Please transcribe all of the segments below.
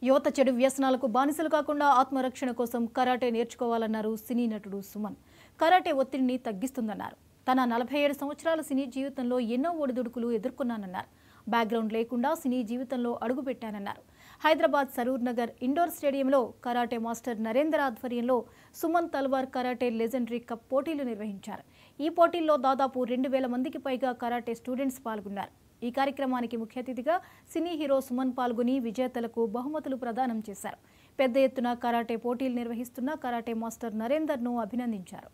యువత చెడు వ్యసనాలకు బానిసలు కాకుండా ఆత్మరక్షణ కోసం కరాటే నేర్చుకోవాలన్నారు సినీ నటుడు సుమన్. కరాటే ఒత్తిడిని తగ్గిస్తుందన్నారు. తన 47 సంవత్సరాల సినీ జీవితంలో ఎన్నో ఒడిదుడుకులు ఎదుర్కొన్నానన్నారు. బ్యాక్గ్రౌండ్ లేకుండా సినీ జీవితంలో అడుగుపెట్టానన్నారు. హైదరాబాద్ సరూర్ నగర్ ఇండోర్ స్టేడియంలో కరాటే మాస్టర్ నరేందర్ ఆధ్వర్యంలో సుమన్ తల్వార్ కరాటే లెజెండరీ కప్ పోటీలు నిర్వహించారు. ఈ పోటీల్లో దాదాపు 2000 మందికి పైగా కరాటే స్టూడెంట్స్ పాల్గొన్నారు. ఈ కార్యక్రమానికి ముఖ్య అతిథిగా సినీ హీరో సుమన్ పాల్గొని విజేతలకు బహుమతులు ప్రదానం చేశారు. పెద్ద ఎత్తున కరాటే పోటీలు నిర్వహిస్తున్న కరాటే మాస్టర్ నరేందర్ను అభినందించారు.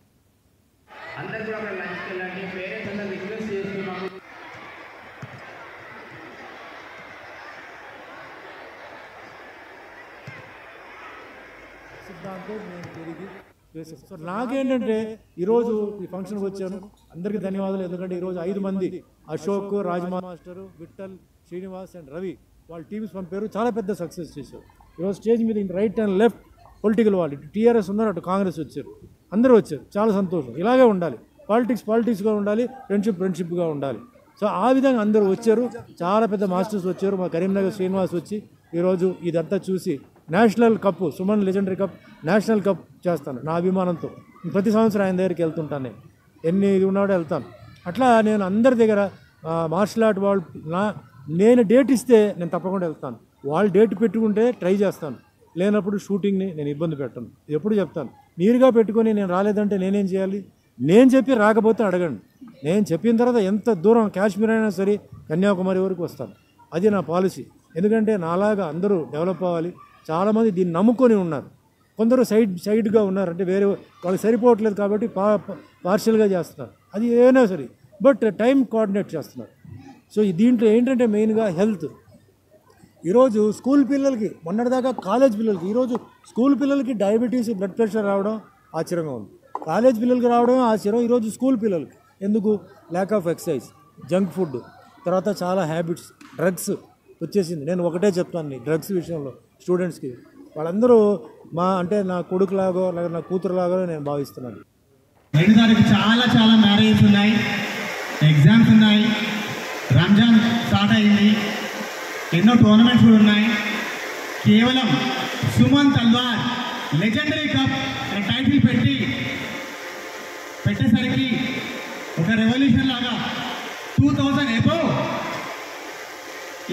నాకేంటంటే ఈరోజు ఈ ఫంక్షన్కి వచ్చాను. అందరికీ ధన్యవాదాలు. ఎందుకంటే ఈరోజు 5 మంది అశోక్, రాజ్మా మాస్టరు, విఠల్, శ్రీనివాస్ అండ్ రవి వాళ్ళ టీమ్స్ పంపారు. చాలా పెద్ద సక్సెస్ చేశారు. ఈరోజు స్టేజ్ మీద రైట్ అండ్ లెఫ్ట్ పొలిటికల్ వాళ్ళు, ఇటు టీఆర్ఎస్ ఉన్నారు, అటు కాంగ్రెస్ వచ్చారు. అందరూ వచ్చారు. చాలా సంతోషం. ఇలాగే ఉండాలి. పాలిటిక్స్గా ఉండాలి, ఫ్రెండ్షిప్గా ఉండాలి. సో ఆ విధంగా అందరూ వచ్చారు. చాలా పెద్ద మాస్టర్స్ వచ్చారు. మా కరీంనగర్ శ్రీనివాస్ వచ్చి ఈరోజు ఇదంతా చూసి national cup, Suman legendary cup, national cup చేస్తాను నా అభిమానంతో. ప్రతి సంవత్సరం ఆయన దగ్గరికి వెళ్తుంటాను. నేను ఎన్ని ఇది ఉన్నాడో వెళ్తాను. అట్లా నేను అందరి దగ్గర మార్షల్ ఆర్ట్ వాళ్ళు నేను డేట్ ఇస్తే నేను తప్పకుండా వెళ్తాను. వాళ్ళు డేట్ పెట్టుకుంటే ట్రై చేస్తాను. లేనప్పుడు షూటింగ్ని నేను ఇబ్బంది పెట్టను. ఎప్పుడు చెప్తాను, మీరుగా పెట్టుకొని నేను రాలేదంటే నేనేం చేయాలి? నేను చెప్పి రాకపోతే అడగండి. నేను చెప్పిన తర్వాత ఎంత దూరం కాశ్మీర్ అయినా సరే కన్యాకుమారి వరకు వస్తాను. అది నా పాలసీ. ఎందుకంటే నాలాగా అందరూ డెవలప్ అవ్వాలి. చాలామంది దీన్ని నమ్ముకొని ఉన్నారు. కొందరు సైడ్గా ఉన్నారు. అంటే వేరే వాళ్ళకి సరిపోవట్లేదు కాబట్టి పార్షియల్గా చేస్తున్నారు. అది ఏమైనా సరే, బట్ టైం కోఆర్డినేట్ చేస్తున్నారు. సో దీంట్లో ఏంటంటే మెయిన్గా హెల్త్. ఈరోజు స్కూల్ పిల్లలకి, మొన్నటిదాకా కాలేజ్ పిల్లలకి, ఈరోజు స్కూల్ పిల్లలకి డయాబెటీస్, బ్లడ్ ప్రెషర్ రావడం ఆశ్చర్యంగా ఉంది. కాలేజ్ పిల్లలకి రావడమే ఆశ్చర్యం. ఈరోజు స్కూల్ పిల్లలకి ఎందుకు? Lack of exercise, junk food, తర్వాత చాలా హ్యాబిట్స్, డ్రగ్స్ వచ్చేసింది. నేను ఒకటే చెప్తాను, డ్రగ్స్ విషయంలో స్టూడెంట్స్కి వాళ్ళందరూ అంటే నా కొడుకులాగో లేదా నా కూతురులాగో నేను భావిస్తున్నాను. 2 తారీఖు చాలా మ్యారేజెస్ ఉన్నాయి, ఎగ్జామ్స్ ఉన్నాయి, రంజాన్ స్టార్ట్ అయింది, ఎన్నో టోర్నమెంట్స్ కూడా ఉన్నాయి. కేవలం సుమన్ తల్వార్ లెజెండరీ కప్ అనే టైటిల్ పెట్టేసరికి ఒక రెవల్యూషన్ లాగా 2000 ఎబోవ్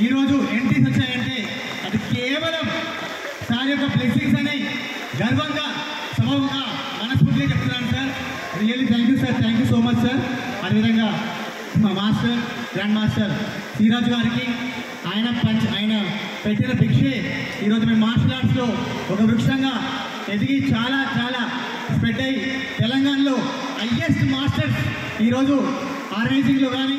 ఈరోజు ఎంట్రీస్ వచ్చాయంటే అది కేవలం సార్ యొక్క బ్లెస్సింగ్స్ అని గర్వంగా సమూహంగా మనస్ఫూర్తిగా చెప్తున్నాను sir. Really thank you sir, thank you so much sir. అదేవిధంగా మా మాస్టర్, గ్రాండ్ మాస్టర్ శ్రీరాజు గారికి ఆయన పెట్టిన భిక్షే ఈరోజు మేము మార్షల్ ఆర్ట్స్లో ఒక వృక్షంగా ఎదిగి చాలా స్ప్రెడ్ అయ్యి తెలంగాణలో హైయెస్ట్ మాస్టర్స్ ఈరోజు ఆర్గనైజింగ్లో కానీ